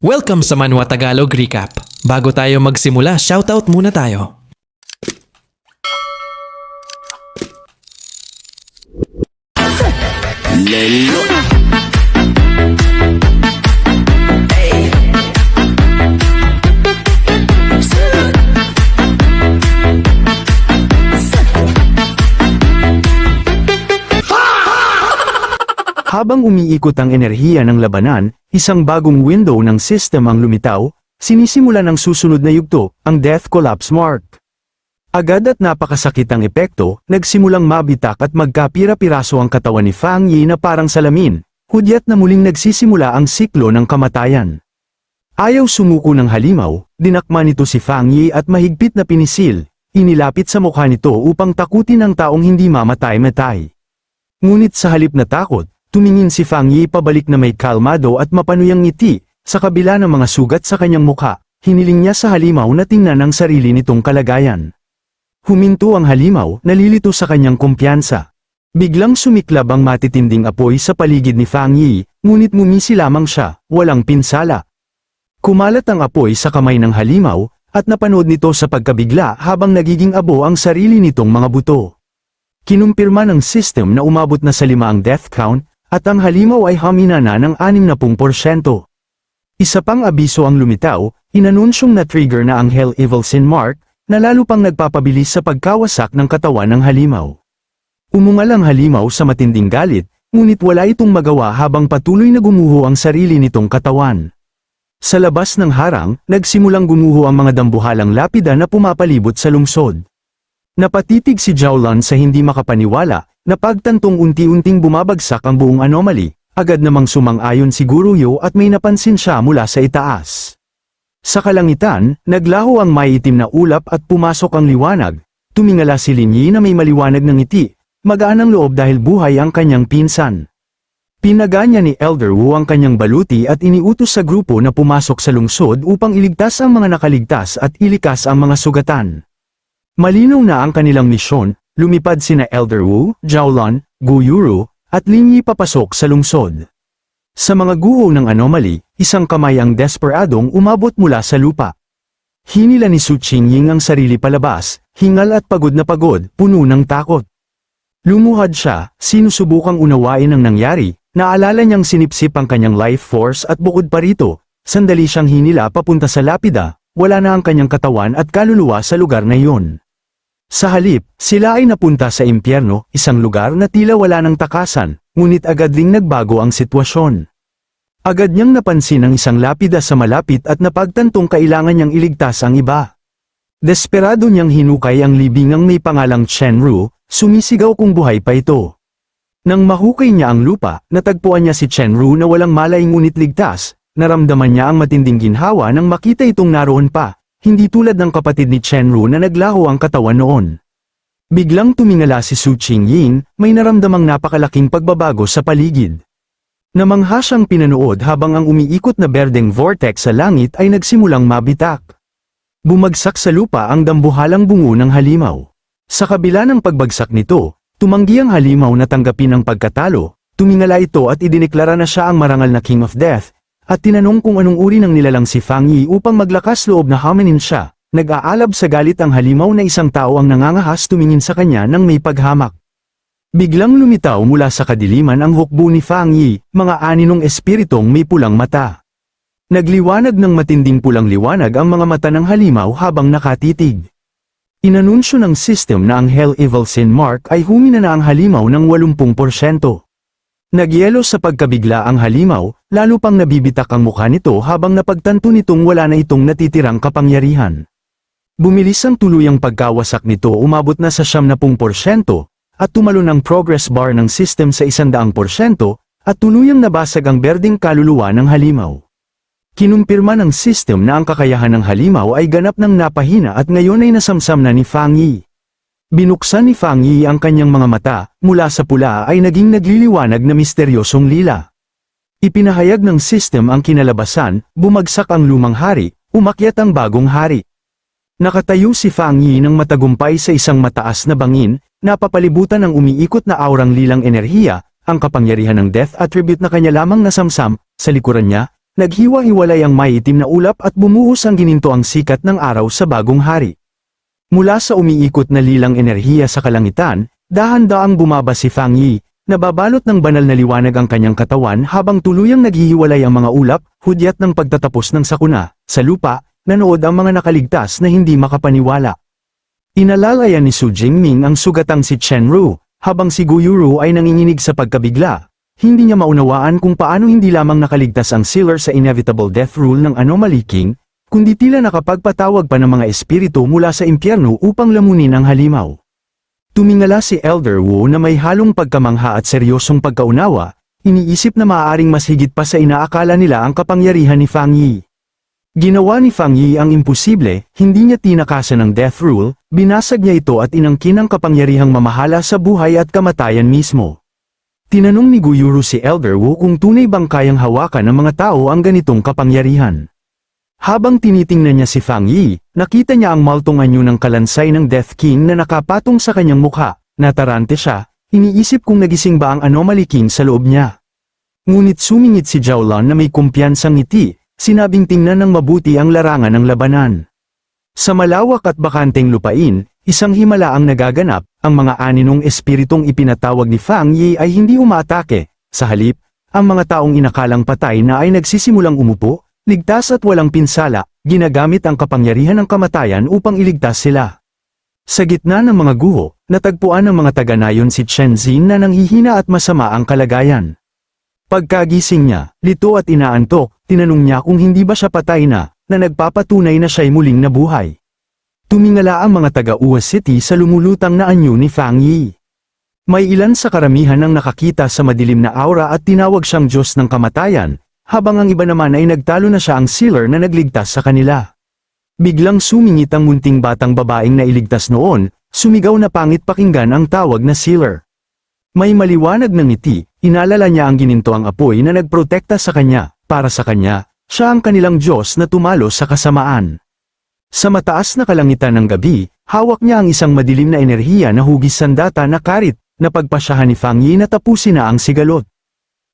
Welcome sa Manwa Tagalog Recap. Bago tayo magsimula, shoutout muna tayo. Habang umiikot ang enerhiya ng labanan, isang bagong window ng system ang lumitaw, sinisimula ng susunod na yugto, ang Death Collapse Mark. Agad at napakasakit ang epekto, nagsimulang mabitak at magkapira-piraso ang katawan ni Fang Yi na parang salamin, hudyat na muling nagsisimula ang siklo ng kamatayan. Ayaw sumuko ng halimaw, dinakma nito si Fang Yi at mahigpit na pinisil, inilapit sa mukha nito upang takutin ang taong hindi mamatay-matay. Ngunit sa halip na takot, tumingin si Fang Yi pabalik na may kalmado at mapanuyang ngiti, sa kabila ng mga sugat sa kanyang mukha, hiniling niya sa halimaw na tingnan ang sarili nitong kalagayan. Huminto ang halimaw, nalilito sa kanyang kumpiyansa. Biglang sumiklab ang matitinding apoy sa paligid ni Fang Yi, ngunit mumisi lamang siya, walang pinsala. Kumalat ang apoy sa kamay ng halimaw, at napanood nito sa pagkabigla habang nagiging abo ang sarili nitong mga buto. Kinumpirma ng system na umabot na sa 5 ang death count, at ang halimaw ay hamina na ng 60%. Isa pang abiso ang lumitaw, inanunsyong na-trigger na ang Hell Evil Sin Mark, na lalo pang nagpapabilis sa pagkawasak ng katawan ng halimaw. Umungal ang halimaw sa matinding galit, ngunit wala itong magawa habang patuloy na gumuho ang sarili nitong katawan. Sa labas ng harang, nagsimulang gumuho ang mga dambuhalang lapida na pumapalibot sa lungsod. Napatitig si Jiaolan sa hindi makapaniwala, na pagtantong unti-unting bumabagsak ang buong anomaly, agad namang sumang-ayon si Guru Yo at may napansin siya mula sa itaas. Sa kalangitan, naglaho ang maiitim na ulap at pumasok ang liwanag, tumingala si Lin Yi na may maliwanag ng ngiti, magaan ang loob dahil buhay ang kanyang pinsan. Pinaga niya ni Elder Wu ang kanyang baluti at iniutos sa grupo na pumasok sa lungsod upang iligtas ang mga nakaligtas at ilikas ang mga sugatan. Malinaw na ang kanilang misyon. Lumipad sina Elder Wu, Jiaolan, Gu Yuru, at Lin Yi papasok sa lungsod. Sa mga guho ng anomaly, isang kamay ang desperadong umabot mula sa lupa. Hinila ni Su Qingying ang sarili palabas, hingal at pagod na pagod, puno ng takot. Lumuhad siya, sinusubukang unawain ang nangyari, naalala niyang sinipsip ang kanyang life force at bukod pa rito, sandali siyang hinila papunta sa lapida, wala na ang kanyang katawan at kaluluwa sa lugar na iyon. Sa halip, sila ay napunta sa impyerno, isang lugar na tila wala ng takasan, ngunit agad ding nagbago ang sitwasyon. Agad niyang napansin ang isang lapida sa malapit at napagtantong kailangan niyang iligtas ang iba. Desperado niyang hinukay ang libingang may pangalang Chen Ru, sumisigaw kung buhay pa ito. Nang mahukay niya ang lupa, natagpuan niya si Chen Ru na walang malay ngunit ligtas, naramdaman niya ang matinding ginhawa nang makita itong naroon pa. Hindi tulad ng kapatid ni Chen Ru na naglaho ang katawan noon. Biglang tumingala si Su Qingying, may naramdamang napakalaking pagbabago sa paligid. Namangha siyang pinanood habang ang umiikot na berdeng vortex sa langit ay nagsimulang mabitak. Bumagsak sa lupa ang dambuhalang bungo ng halimaw. Sa kabila ng pagbagsak nito, tumanggi ang halimaw na tanggapin ang pagkatalo, tumingala ito at idineklara na siya ang marangal na King of Death, at tinanong kung anong uri ng nilalang si Fang Yi upang maglakas loob na haminin siya. Nag-aalab sa galit ang halimaw na isang tao ang nangangahas tumingin sa kanya nang may paghamak. Biglang lumitaw mula sa kadiliman ang hukbo ni Fang Yi, mga aninong espiritong may pulang mata. Nagliwanag ng matinding pulang liwanag ang mga mata ng halimaw habang nakatitig. Inanunsyo ng system na ang Hell Evil Sin Mark ay humina na ang halimaw ng 80%. Nagyelo sa pagkabigla ang halimaw, lalo pang nabibitak ang mukha nito habang napagtanto nitong wala na itong natitirang kapangyarihan. Bumilis ang tuluyang pagkawasak nito, umabot na sa 70%, at tumalon ang progress bar ng system sa 100%, at tuluyang nabasag ang berdeng kaluluwa ng halimaw. Kinumpirma ng system na ang kakayahan ng halimaw ay ganap ng napahina at ngayon ay nasamsam na ni Fang Yi. Binuksan ni Fang Yi ang kanyang mga mata, mula sa pula ay naging nagliliwanag na misteryosong lila. Ipinahayag ng system ang kinalabasan, bumagsak ang lumang hari, umakyat ang bagong hari. Nakatayo si Fang Yi ng matagumpay sa isang mataas na bangin, napapalibutan ng umiikot na aurang lilang enerhiya, ang kapangyarihan ng death attribute na kanya lamang nasamsam, sa likuran niya, naghiwa-hiwalay ang maiitim na ulap at bumuhos ang ginintoang sikat ng araw sa bagong hari. Mula sa umiikot na lilang enerhiya sa kalangitan, dahan-daang bumaba si Fang Yi, nababalot ng banal na liwanag ang kanyang katawan habang tuluyang naghihiwalay ang mga ulap, hudyat ng pagtatapos ng sakuna. Sa lupa, nanood ang mga nakaligtas na hindi makapaniwala. Inalalayan ni Su Jingming ang sugatang si Chen Ru, habang si Gu Yuru ay nanginginig sa pagkabigla. Hindi niya maunawaan kung paano hindi lamang nakaligtas ang sealer sa inevitable death rule ng Anomaly King, kundi tila nakapagpatawag pa ng mga espiritu mula sa impyerno upang lamunin ang halimaw. Tumingala si Elder Wu na may halong pagkamangha at seryosong pagkaunawa, iniisip na maaaring mas higit pa sa inaakala nila ang kapangyarihan ni Fang Yi. Ginawa ni Fang Yi ang imposible, hindi niya tinakasan ng death rule, binasag niya ito at inangkin ang kapangyarihang mamahala sa buhay at kamatayan mismo. Tinanong ni Gu Yuru si Elder Wu kung tunay bang kayang hawakan ng mga tao ang ganitong kapangyarihan. Habang tinitingnan niya si Fang Yi, nakita niya ang maltong anyo ng kalansay ng Death King na nakapatong sa kanyang mukha, natarante siya, iniisip kung nagising ba ang Anomaly King sa loob niya. Ngunit sumingit si Jiaolan na may kumpiyansang ngiti, sinabing tingnan ng mabuti ang larangan ng labanan. Sa malawak at bakanteng lupain, isang himala ang nagaganap, ang mga aninong espiritong ipinatawag ni Fang Yi ay hindi umaatake, sa halip, ang mga taong inakalang patay na ay nagsisimulang umupo, ligtas at walang pinsala, ginagamit ang kapangyarihan ng kamatayan upang iligtas sila. Sa gitna ng mga guho, natagpuan ng mga taga-nayon si Chen Xin na nanghihina at masama ang kalagayan. Pagkagising niya, lito at inaantok, tinanong niya kung hindi ba siya patay na nagpapatunay na siya'y muling nabuhay. Tumingala ang mga taga-Uwas City sa lumulutang na anyo ni Fang Yi. May ilan sa karamihan ang nakakita sa madilim na aura at tinawag siyang Diyos ng kamatayan, habang ang iba naman ay nagtalo na siya ang sealer na nagligtas sa kanila. Biglang sumingit ang munting batang babaeng na iligtas noon, sumigaw na pangit pakinggan ang tawag na sealer. May maliwanag ng ngiti, inalala niya ang ginintoang apoy na nagprotekta sa kanya, para sa kanya, siya ang kanilang Diyos na tumalo sa kasamaan. Sa mataas na kalangitan ng gabi, hawak niya ang isang madilim na enerhiya na hugis sandata na karit, na pagpasyahan ni Fang Yi na tapusin na ang sigalot.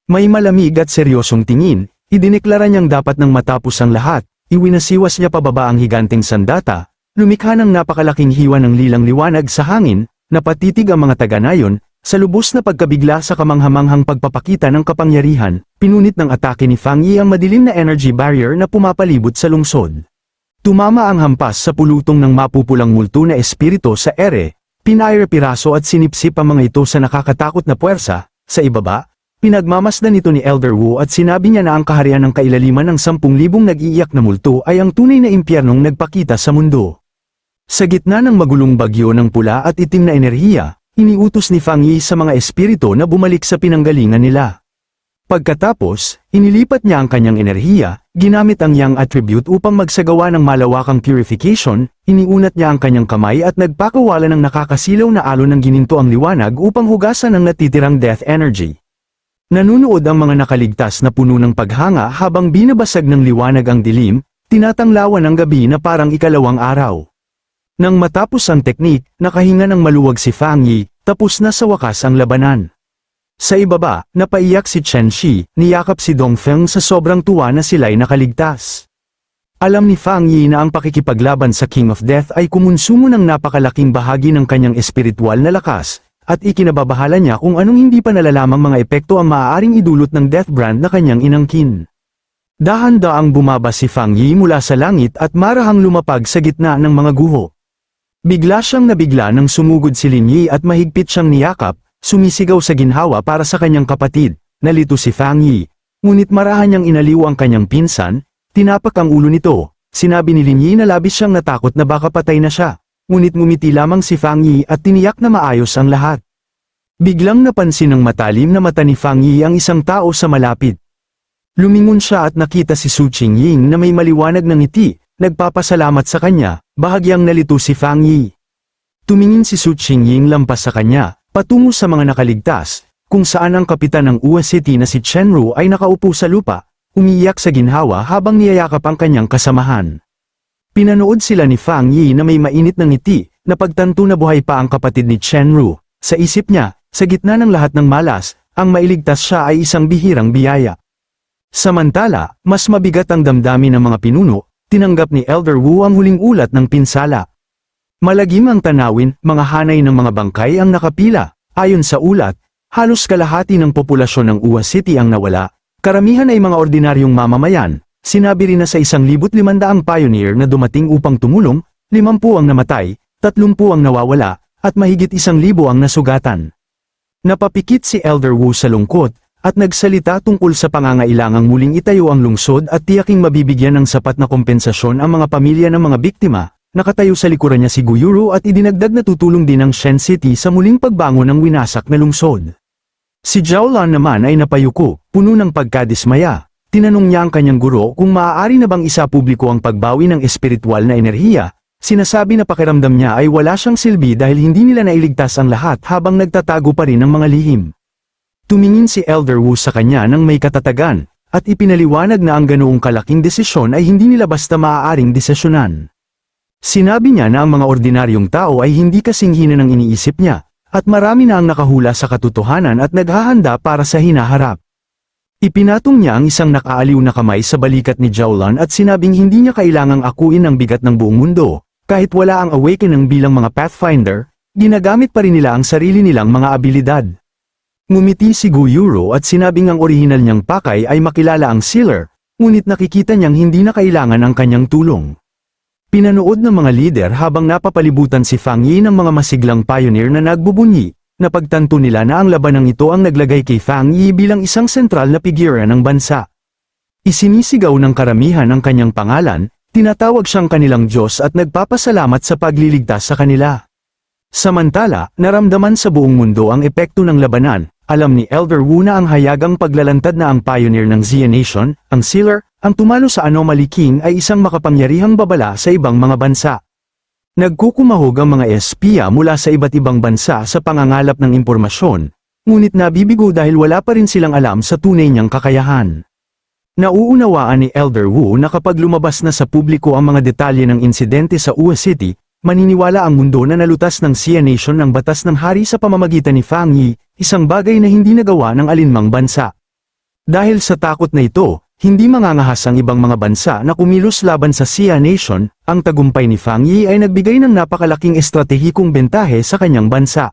May malamig at seryosong tingin, idineklara niyang dapat nang matapos ang lahat, iwinasiwas niya pababa ang higanteng sandata, lumikha ng napakalaking hiwa ng lilang liwanag sa hangin, napatitig ang mga taga-nayon, sa lubos na pagkabigla sa kamanghamanghang pagpapakita ng kapangyarihan, pinunit ng atake ni Fang Yi ang madilim na energy barrier na pumapalibot sa lungsod. Tumama ang hampas sa pulutong ng mapupulang multo na espiritu sa ere, pinair-piraso at sinipsip ang mga ito sa nakakatakot na puwersa, sa ibaba, pinagmamasdan nito ni Elder Wu at sinabi niya na ang kaharian ng kailaliman ng 10,000 nag-iiyak na multo ay ang tunay na impyernong nagpakita sa mundo. Sa gitna ng magulong bagyo ng pula at itim na enerhiya, iniutos ni Fang Yi sa mga espiritu na bumalik sa pinanggalingan nila. Pagkatapos, inilipat niya ang kanyang enerhiya, ginamit ang Yang attribute upang magsagawa ng malawakang purification, iniunat niya ang kanyang kamay at nagpakawala ng nakakasilaw na alon ng gininto ang liwanag upang hugasan ang natitirang death energy. Nanunood ang mga nakaligtas na puno ng paghanga habang binabasag ng liwanag ang dilim, tinatanglawan ang gabi na parang ikalawang araw. Nang matapos ang teknik, nakahinga ng maluwag si Fang Yi, tapos na sa wakas ang labanan. Sa ibaba, napaiyak si Chen Shi, niyakap si Dongfeng sa sobrang tuwa na sila'y nakaligtas. Alam ni Fang Yi na ang pakikipaglaban sa King of Death ay kumonsumo ng napakalaking bahagi ng kanyang espiritual na lakas, at ikinababahala niya kung anong hindi pa nalalamang mga epekto ang maaaring idulot ng Death Brand na kanyang inangkin. Dahan-daang bumaba si Fang Yi mula sa langit at marahang lumapag sa gitna ng mga guho. Bigla siyang nabigla nang sumugod si Lin Yi at mahigpit siyang niyakap, sumisigaw sa ginhawa para sa kanyang kapatid, nalito si Fang Yi. Ngunit marahan niyang inaliw ang kanyang pinsan, tinapak ang ulo nito, sinabi ni Lin Yi na labis siyang natakot na baka patay na siya. Ngunit ngumiti lamang si Fang Yi at tiniyak na maayos ang lahat. Biglang napansin ng matalim na mata ni Fang Yi ang isang tao sa malapit. Lumingon siya at nakita si Su Qingying na may maliwanag na ngiti, nagpapasalamat sa kanya, bahagyang nalito si Fang Yi. Tumingin si Su Qingying lampas sa kanya, patungo sa mga nakaligtas, kung saan ang kapitan ng Uwas City na si Chen Ru ay nakaupo sa lupa, umiiyak sa ginhawa habang niyayakap ang kanyang kasamahan. Pinanood sila ni Fang Yi na may mainit na ngiti, na pagtanto na buhay pa ang kapatid ni Chen Ru. Sa isip niya, sa gitna ng lahat ng malas, ang mailigtas siya ay isang bihirang biyaya. Samantala, mas mabigat ang damdamin ng mga pinuno, tinanggap ni Elder Wu ang huling ulat ng pinsala. Malagim ang tanawin, mga hanay ng mga bangkay ang nakapila. Ayon sa ulat, halos kalahati ng populasyon ng Ua City ang nawala, karamihan ay mga ordinaryong mamamayan. Sinabi rin na sa 1,500 pioneer na dumating upang tumulong, 50 ang namatay, 30 ang nawawala, at mahigit 1,000 ang nasugatan. Napapikit si Elder Wu sa lungkot, at nagsalita tungkol sa pangangailangang muling itayo ang lungsod at tiyaking mabibigyan ng sapat na kompensasyon ang mga pamilya ng mga biktima. Nakatayo sa likuran niya si Guyuru at idinagdag na tutulong din ang Shen City sa muling pagbangon ng winasak na lungsod. Si Jiaolan naman ay napayuko, puno ng pagkadismaya. Tinanong niya ang kanyang guro kung maaari na bang isa publiko ang pagbawi ng espiritual na enerhiya. Sinasabi na pakiramdam niya ay wala siyang silbi dahil hindi nila nailigtas ang lahat habang nagtatago pa rin ang mga lihim. Tumingin si Elder Wu sa kanya ng may katatagan, at ipinaliwanag na ang ganoong kalaking desisyon ay hindi nila basta maaaring desisyonan. Sinabi niya na ang mga ordinaryong tao ay hindi kasing hina ng iniisip niya, at marami na ang nakahula sa katotohanan at naghahanda para sa hinaharap. Ipinatong niya ang isang nakaaliw na kamay sa balikat ni Jiaolan at sinabing hindi niya kailangang akuin ang bigat ng buong mundo. Kahit wala ang awakening bilang mga Pathfinder, ginagamit pa rin nila ang sarili nilang mga abilidad. Ngumiti si Guyuru at sinabing ang orihinal niyang pakay ay makilala ang Sealer, ngunit nakikita niyang hindi na kailangan ang kanyang tulong. Pinanood ng mga lider habang napapalibutan si Fang Yi ng mga masiglang pioneer na nagbubunyi, napagtanto nila na ang labanang ito ang naglagay kay Fang Yi bilang isang sentral na figura ng bansa. Isinisigaw ng karamihan ang kanyang pangalan, tinatawag siyang kanilang Diyos at nagpapasalamat sa pagliligtas sa kanila. Samantala, naramdaman sa buong mundo ang epekto ng labanan. Alam ni Elder Wu na ang hayagang paglalantad na ang pioneer ng Xia Nation, ang Sealer, ang tumalo sa Anomaly King ay isang makapangyarihang babala sa ibang mga bansa. Nagkukumahog ang mga espiya mula sa iba't ibang bansa sa pangangalap ng impormasyon, ngunit nabibigo dahil wala pa rin silang alam sa tunay niyang kakayahan. Nauunawaan ni Elder Wu na kapag lumabas na sa publiko ang mga detalye ng insidente sa Ua City, maniniwala ang mundo na nalutas ng Xia Nation ng batas ng hari sa pamamagitan ni Fang Yi, isang bagay na hindi nagawa ng alinmang bansa. Dahil sa takot na ito, hindi mangangahas ang ibang mga bansa na kumilos laban sa Xia Nation. Ang tagumpay ni Fang Yi ay nagbigay ng napakalaking estratehikong bentahe sa kanyang bansa.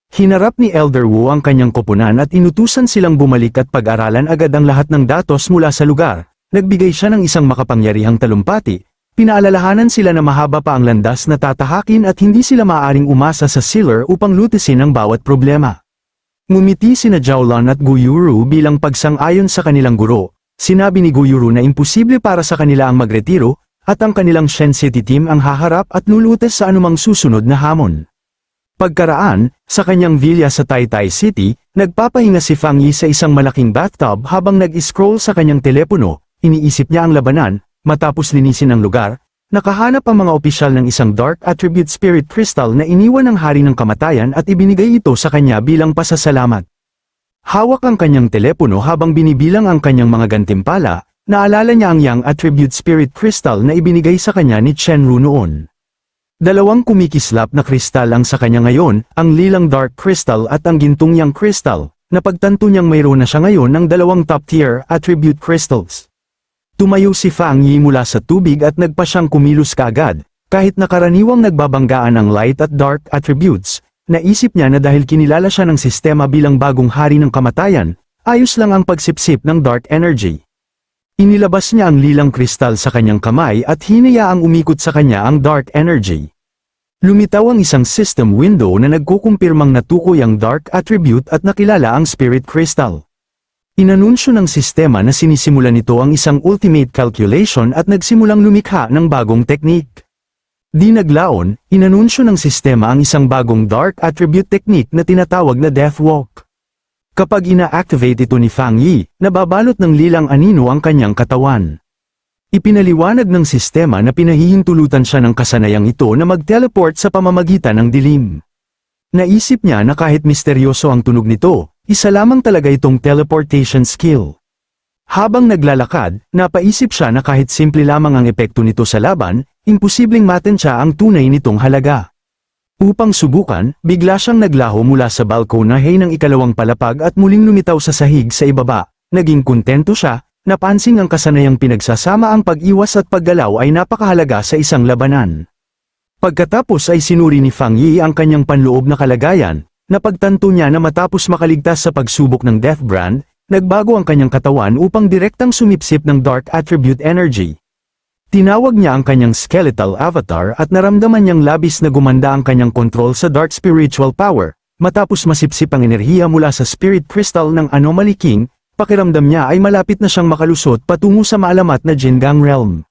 Hinarap ni Elder Wu ang kanyang koponan at inutusan silang bumalik at pag-aralan agad ang lahat ng datos mula sa lugar. Nagbigay siya ng isang makapangyarihang talumpati. Pinaalalahanan sila na mahaba pa ang landas na tatahakin at hindi sila maaaring umasa sa Sealer upang lutisin ang bawat problema. Ngumiti sina Jiaolan at Guyuru bilang pagsang-ayon sa kanilang guro. Sinabi ni Guyuru na imposible para sa kanila ang magretiro, at ang kanilang Shen City team ang haharap at lulutes sa anumang susunod na hamon. Pagkaraan, sa kanyang villa sa Taytay City, nagpapahinga si Fang Yi sa isang malaking bathtub habang nag-scroll sa kanyang telepono. Iniisip niya ang labanan. Matapos linisin ang lugar, nakahanap ang mga opisyal ng isang Dark Attribute Spirit Crystal na iniwan ng Hari ng Kamatayan at ibinigay ito sa kanya bilang pasasalamat. Hawak ang kanyang telepono habang binibilang ang kanyang mga gantimpala. Naalala niya ang Yang Attribute Spirit Crystal na ibinigay sa kanya ni Chenru noon. Dalawang kumikislap na kristal ang sa kanya ngayon, ang lilang Dark Crystal at ang gintong Yang Crystal. Napagtanto niyang mayroon na siya ngayon ng dalawang top-tier Attribute Crystals. Tumayo si Fang Yi mula sa tubig at nagpa siyang kumilos kaagad. Kahit nakaraniwang nagbabanggaan ang light at dark attributes, naisip niya na dahil kinilala siya ng sistema bilang bagong hari ng kamatayan, ayos lang ang pagsipsip ng dark energy. Inilabas niya ang lilang kristal sa kanyang kamay at hinayaang umikot sa kanya ang dark energy. Lumitaw ang isang system window na nagkukumpirmang natukoy ang dark attribute at nakilala ang spirit crystal. Inanunsyo ng sistema na sinisimulan nito ang isang ultimate calculation at nagsimulang lumikha ng bagong teknik. Di naglaon, inanunsyo ng sistema ang isang bagong dark attribute technique na tinatawag na Death Walk. Kapag ina-activate ito ni Fang Yi, nababalot ng lilang anino ang kanyang katawan. Ipinaliwanag ng sistema na pinahihintulutan siya ng kasanayang ito na mag-teleport sa pamamagitan ng dilim. Naisip niya na kahit misteryoso ang tunog nito, isa lamang talaga itong teleportation skill. Habang naglalakad, napaisip siya na kahit simple lamang ang epekto nito sa laban, imposibleng matensya ang tunay nitong halaga. Upang subukan, bigla siyang naglaho mula sa balkonahe ng ikalawang palapag at muling lumitaw sa sahig sa ibaba. Naging kontento siya, napansing ang kasanayang pinagsasama ang pag-iwas at paggalaw ay napakahalaga sa isang labanan. Pagkatapos ay sinuri ni Fang Yi ang kanyang panloob na kalagayan, napagtanto niya na matapos makaligtas sa pagsubok ng Death Brand, nagbago ang kanyang katawan upang direktang sumipsip ng Dark Attribute Energy. Tinawag niya ang kanyang skeletal avatar at naramdaman niyang labis na gumanda ang kanyang kontrol sa Dark Spiritual Power. Matapos masipsip ang enerhiya mula sa Spirit Crystal ng Anomaly King, pakiramdam niya ay malapit na siyang makalusot patungo sa maalamat na Jingang Realm.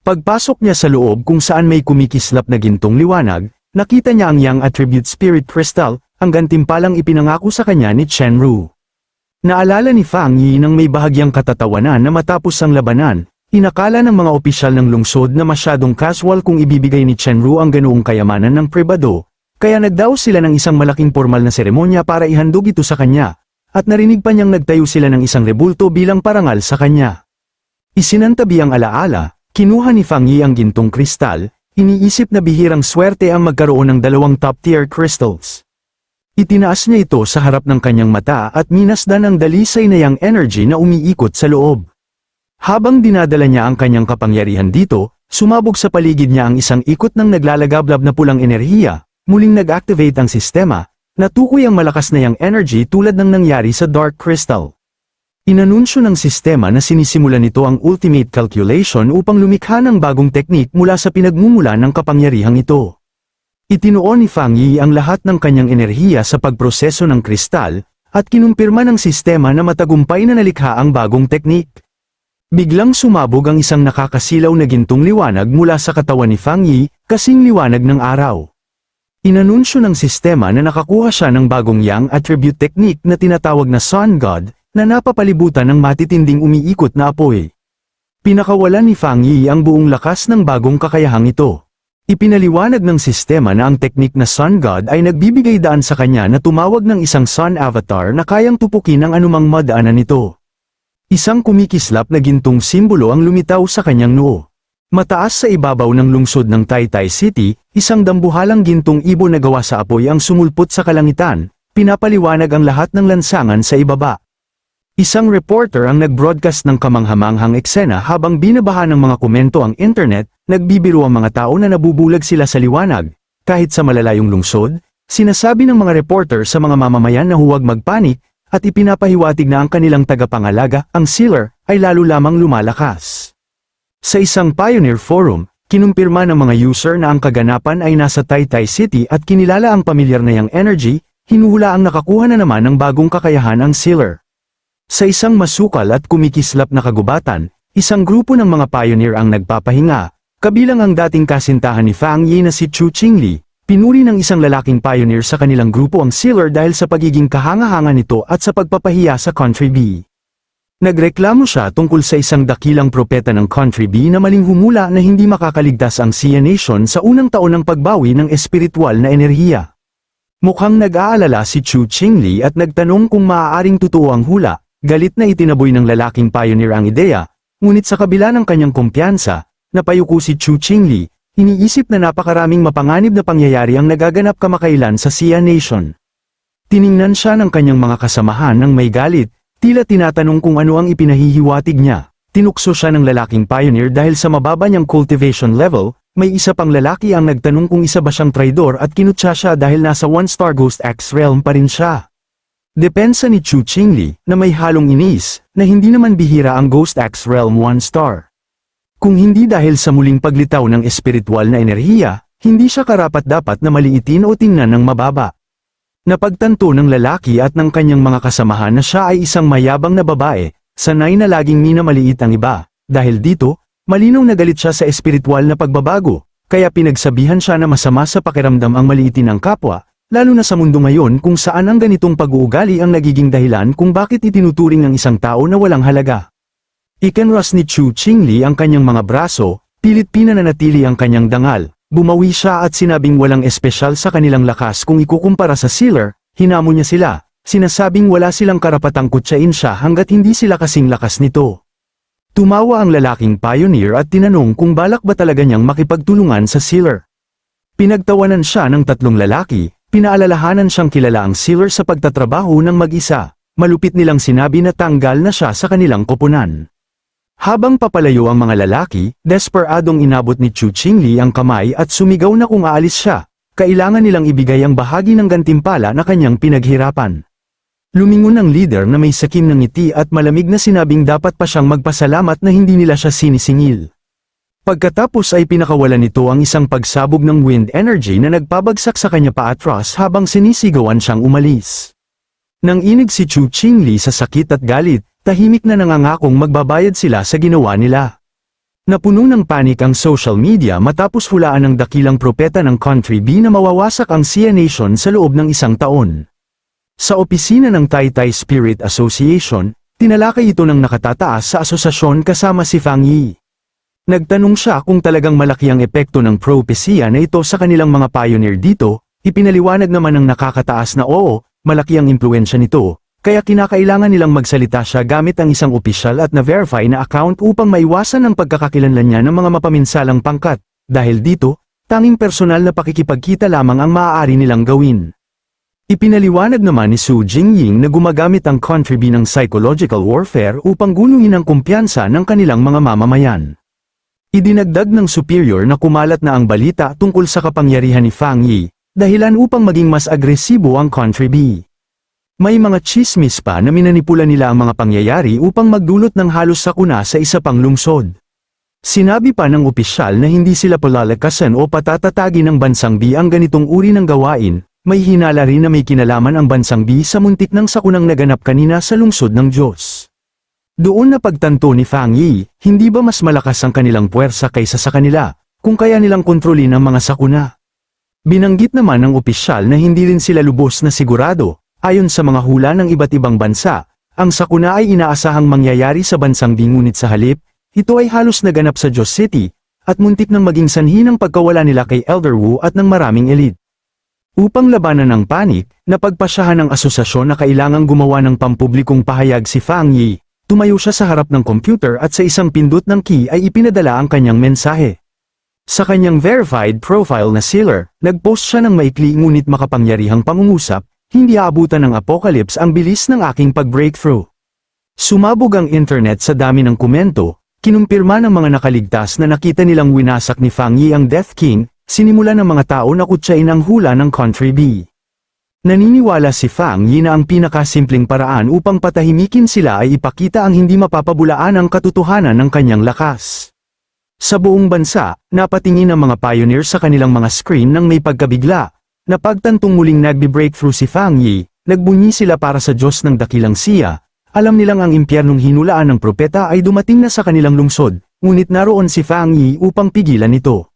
Pagpasok niya sa loob kung saan may kumikislap na gintong liwanag, nakita niya ang Yang Attribute Spirit Crystal, ang gantimpalang ipinangako sa kanya ni Chenru. Naalala ni Fang Yi nang may bahagyang katatawanan na matapos ang labanan, inakala ng mga opisyal ng lungsod na masyadong casual kung ibibigay ni Chenru ang ganoong kayamanan ng pribado. Kaya nagdaos sila ng isang malaking formal na seremonya para ihandog ito sa kanya, at narinig pa niyang nagtayo sila ng isang rebulto bilang parangal sa kanya. Isinantabi ang alaala, kinuha ni Fang Yi ang gintong kristal, iniisip na bihirang swerte ang magkaroon ng 2 top-tier crystals. Itinaas niya ito sa harap ng kanyang mata at minasdan ang dalisay na yang energy na umiikot sa loob. Habang dinadala niya ang kanyang kapangyarihan dito, sumabog sa paligid niya ang isang ikot ng naglalagablab na pulang enerhiya. Muling nag-activate ang sistema, natukoy ang malakas na yang energy tulad ng nangyari sa Dark Crystal. Inanunsyo ng sistema na sinisimulan nito ang ultimate calculation upang lumikha ng bagong teknik mula sa pinagmumula ng kapangyarihang ito. Itinuon ni Fang Yi ang lahat ng kanyang enerhiya sa pagproseso ng kristal, at kinumpirma ng sistema na matagumpay na nalikha ang bagong teknik. Biglang sumabog ang isang nakakasilaw na gintong liwanag mula sa katawan ni Fang Yi, kasing liwanag ng araw. Inanunsyo ng sistema na nakakuha siya ng bagong Yang Attribute Technique na tinatawag na Sun God, na napapalibutan ng matitinding umiikot na apoy. Pinakawalan ni Fang Yi ang buong lakas ng bagong kakayahang ito. Ipinaliwanag ng sistema na ang teknik na Sun God ay nagbibigay daan sa kanya na tumawag ng isang Sun Avatar na kayang tupukin ang anumang madaanan nito. Isang kumikislap na gintong simbolo ang lumitaw sa kanyang noo. Mataas sa ibabaw ng lungsod ng Taytay City, isang dambuhalang gintong ibon na gawa sa apoy ang sumulpot sa kalangitan, pinapaliwanag ang lahat ng lansangan sa ibaba. Isang reporter ang nag-broadcast ng kamanghamanghang eksena habang binabaha ng mga komento ang internet, nagbibiro ang mga tao na nabubulag sila sa liwanag. Kahit sa malalayong lungsod, sinasabi ng mga reporter sa mga mamamayan na huwag magpanik, at ipinapahiwatig na ang kanilang tagapangalaga, ang Sealer, ay lalo lamang lumalakas. Sa isang Pioneer Forum, kinumpirma ng mga user na ang kaganapan ay nasa Taytay City at kinilala ang pamilyar na yang energy, hinuhula ang nakakuha na naman ng bagong kakayahan ang Sealer. Sa isang masukal at kumikislap na kagubatan, isang grupo ng mga pioneer ang nagpapahinga, kabilang ang dating kasintahan ni Fang Yi na si Chu Qingli. Pinuri ng isang lalaking pioneer sa kanilang grupo ang Sealer dahil sa pagiging kahanga-hanga nito at sa pagpapahiya sa Country B. Nagreklamo siya tungkol sa isang dakilang propeta ng Country B na maling humula na hindi makakaligtas ang Sia Nation sa unang taon ng pagbawi ng espiritual na enerhiya. Mukhang nag-aalala si Chu Qingli at nagtanong kung maaaring totoo ang hula, galit na itinaboy ng lalaking pioneer ang ideya, ngunit sa kabila ng kanyang kumpiyansa, napayuko si Chu Qingli, iniisip na napakaraming mapanganib na pangyayari ang nagaganap kamakailan sa Sia Nation. Tiningnan siya ng kanyang mga kasamahan ng may galit, tila tinatanong kung ano ang ipinahihiwatig niya. Tinukso siya ng lalaking pioneer dahil sa mababa niyang cultivation level, may isa pang lalaki ang nagtanong kung isa ba siyang traidor at kinutsa siya dahil nasa 1-star Ghost X realm pa rin siya. Depensa ni Chu Qingli, na may halong inis, na hindi naman bihira ang Ghost X realm 1-star. Kung hindi dahil sa muling paglitaw ng espiritual na enerhiya, hindi siya karapat-dapat na maliitin o tingnan ng mababa. Napagtanto ng lalaki at ng kanyang mga kasamahan na siya ay isang mayabang na babae, sanay na laging minamaliit ang iba. Dahil dito, malinaw na galit siya sa espiritual na pagbabago, kaya pinagsabihan siya na masama sa pakiramdam ang maliitin ng kapwa, lalo na sa mundo ngayon kung saan ang ganitong pag-uugali ang nagiging dahilan kung bakit itinuturing ang isang tao na walang halaga. Ikinras ni Chu Qingli ang kanyang mga braso, pilit pinananatili ang kanyang dangal. Bumawi siya at sinabing walang espesyal sa kanilang lakas kung ikukumpara sa Sealer, hinamon niya sila, sinasabing wala silang karapatang kutsain siya hanggat hindi sila kasing lakas nito. Tumawa ang lalaking pioneer at tinanong kung balak ba talaga niyang makipagtulungan sa Sealer. Pinagtawanan siya ng tatlong lalaki, pinaalalahanan siyang kilala ang Sealer sa pagtatrabaho ng mag-isa, malupit nilang sinabi na tanggal na siya sa kanilang koponan. Habang papalayo ang mga lalaki, desperadong inabot ni Chu Qingli ang kamay at sumigaw na kung aalis siya, kailangan nilang ibigay ang bahagi ng gantimpala na kanyang pinaghirapan. Lumingon ang leader na may sakim ng ngiti at malamig na sinabing dapat pa siyang magpasalamat na hindi nila siya sinisingil. Pagkatapos ay pinakawalan nito ang isang pagsabog ng wind energy na nagpabagsak sa kanya paatras habang sinisigawan siyang umalis. Nang inig si Chu Qingli sa sakit at galit, tahimik na nangangakong magbabayad sila sa ginawa nila. Napuno ng panik ang social media matapos hulaan ng dakilang propeta ng Country B na mawawasak ang Sia Nation sa loob ng 1 taon. Sa opisina ng Taytay Spirit Association, tinalakay ito ng nakatataas sa asosasyon kasama si Fang Yi. Nagtanong siya kung talagang malaki ang epekto ng propesya na ito sa kanilang mga pioneer dito, ipinaliwanag naman ng nakakataas na oo, malaki ang impluensya nito. Kaya kinakailangan nilang magsalita siya gamit ang isang opisyal at na-verify na account upang maiwasan ang pagkakakilanlan niya ng mga mapaminsalang pangkat. Dahil dito, tanging personal na pakikipagkita lamang ang maaari nilang gawin. Ipinaliwanag naman ni Su Jingying na gumagamit ang Country B ng psychological warfare upang guluhin ang kumpiyansa ng kanilang mga mamamayan. Idinagdag ng superior na kumalat na ang balita tungkol sa kapangyarihan ni Fang Yi, dahilan upang maging mas agresibo ang Country B. May mga chismis pa na minanipula nila ang mga pangyayari upang magdulot ng halos sakuna sa isa pang lungsod. Sinabi pa ng opisyal na hindi sila palalakasan o patatatagi ng bansang B ang ganitong uri ng gawain, may hinala rin na may kinalaman ang bansang B sa muntik ng sakunang naganap kanina sa lungsod ng Diyos. Doon na pagtanto ni Fang Yi, hindi ba mas malakas ang kanilang puwersa kaysa sa kanila, kung kaya nilang kontrolin ang mga sakuna? Binanggit naman ng opisyal na hindi rin sila lubos na sigurado. Ayon sa mga hula ng iba't ibang bansa, ang sakuna ay inaasahang mangyayari sa bansang B ngunit sa halip, ito ay halos naganap sa Diyos City, at muntik nang maging sanhi ng pagkawala nila kay Elder Wu at ng maraming elite. Upang labanan ang panik, napagpasyahan ng asosasyon na kailangang gumawa ng pampublikong pahayag si Fang Yi. Tumayo siya sa harap ng computer at sa isang pindot ng key ay ipinadala ang kanyang mensahe. Sa kanyang verified profile na sealer, nagpost siya ng maikli ngunit makapangyarihang pangungusap. Hindi aabutan ng apocalypse ang bilis ng aking pag-breakthrough. Sumabog ang internet sa dami ng komento, kinumpirma ng mga nakaligtas na nakita nilang winasak ni Fang Yi ang Death King, sinimula ng mga tao na kutsain ang hula ng Country B. Naniniwala si Fang Yi na ang pinakasimpleng paraan upang patahimikin sila ay ipakita ang hindi mapapabulaan ang katotohanan ng kanyang lakas. Sa buong bansa, napatingin ang mga pioneer sa kanilang mga screen nang may pagkabigla. Napagtantong muling nagbi-breakthrough si Fang Yi, nagbunyi sila para sa Diyos ng dakilang Sia, alam nilang ang impyernong hinulaan ng propeta ay dumating na sa kanilang lungsod, ngunit naroon si Fang Yi upang pigilan ito.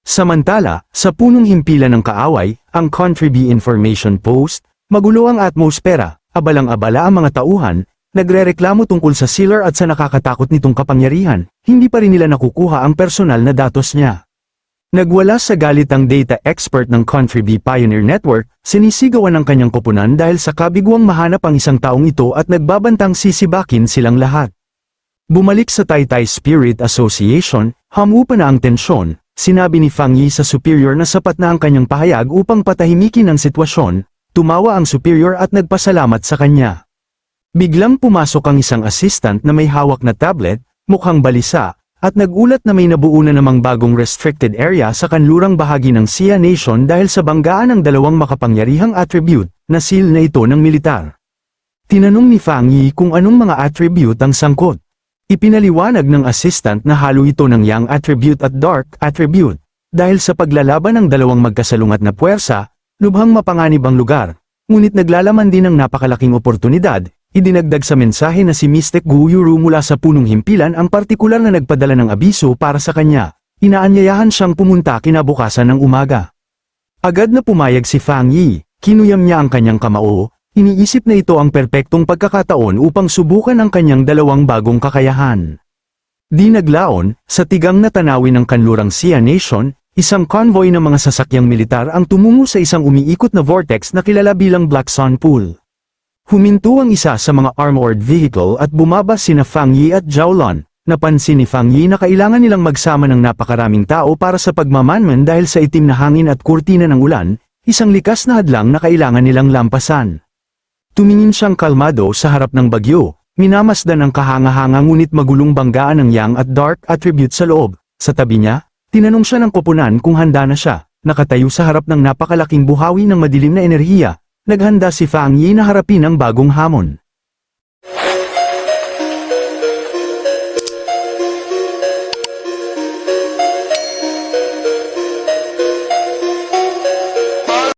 Samantala, sa punong himpilan ng kaaway, ang Country B Information Post, magulo ang atmosfera, abalang-abala ang mga tauhan, nagrereklamo tungkol sa sealer at sa nakakatakot nitong kapangyarihan, hindi pa rin nila nakukuha ang personal na datos niya. Nagwala sa galit ang data expert ng Country B Pioneer Network, sinisigawan ng kanyang koponan dahil sa kabiguang mahanap ang isang taong ito at nagbabantang sisibakin silang lahat. Bumalik sa Taytay Spirit Association, hamupa na ang tensyon, sinabi ni Fang Yi sa superior na sapat na ang kanyang pahayag upang patahimikin ang sitwasyon, tumawa ang superior at nagpasalamat sa kanya. Biglang pumasok ang isang assistant na may hawak na tablet, mukhang balisa, at nagulat na may nabuo na namang bagong restricted area sa kanlurang bahagi ng Sia Nation dahil sa banggaan ng dalawang makapangyarihang attribute na seal na ito ng militar. Tinanong ni Fang Yi kung anong mga attribute ang sangkot. Ipinaliwanag ng assistant na halo ito ng Yang attribute at Dark attribute. Dahil sa paglalaban ng dalawang magkasalungat na puwersa, lubhang mapanganib ang lugar, ngunit naglalaman din ng napakalaking oportunidad. Idinagdag sa mensahe na si Mystic Gu Yuru mula sa punong himpilan ang partikular na nagpadala ng abiso para sa kanya. Inaanyayahan siyang pumunta kinabukasan ng umaga. Agad na pumayag si Fang Yi, kinuyam niya ang kanyang kamao, iniisip na ito ang perpektong pagkakataon upang subukan ang kanyang dalawang bagong kakayahan. Di naglaon, sa tigang na tanawin ng kanlurang Sia Nation, isang convoy ng mga sasakyang militar ang tumungo sa isang umiikot na vortex na kilala bilang Black Sun Pool. Huminto ang isa sa mga armored vehicle at bumaba sina Fang Yi at Zhao Lun. Napansin ni Fang Yi na kailangan nilang magsama ng napakaraming tao para sa pagmamanman dahil sa itim na hangin at kurtina ng ulan, isang likas na hadlang na kailangan nilang lampasan. Tumingin siyang kalmado sa harap ng bagyo, Minamasdan ang kahanga-hanga ngunit magulong banggaan ng yang at dark attribute sa loob. Sa tabi niya, tinanong siya ng koponan kung handa na siya. Nakatayo sa harap ng napakalaking buhawi ng madilim na enerhiya. Naghanda si Fang Yi na harapin ang bagong hamon.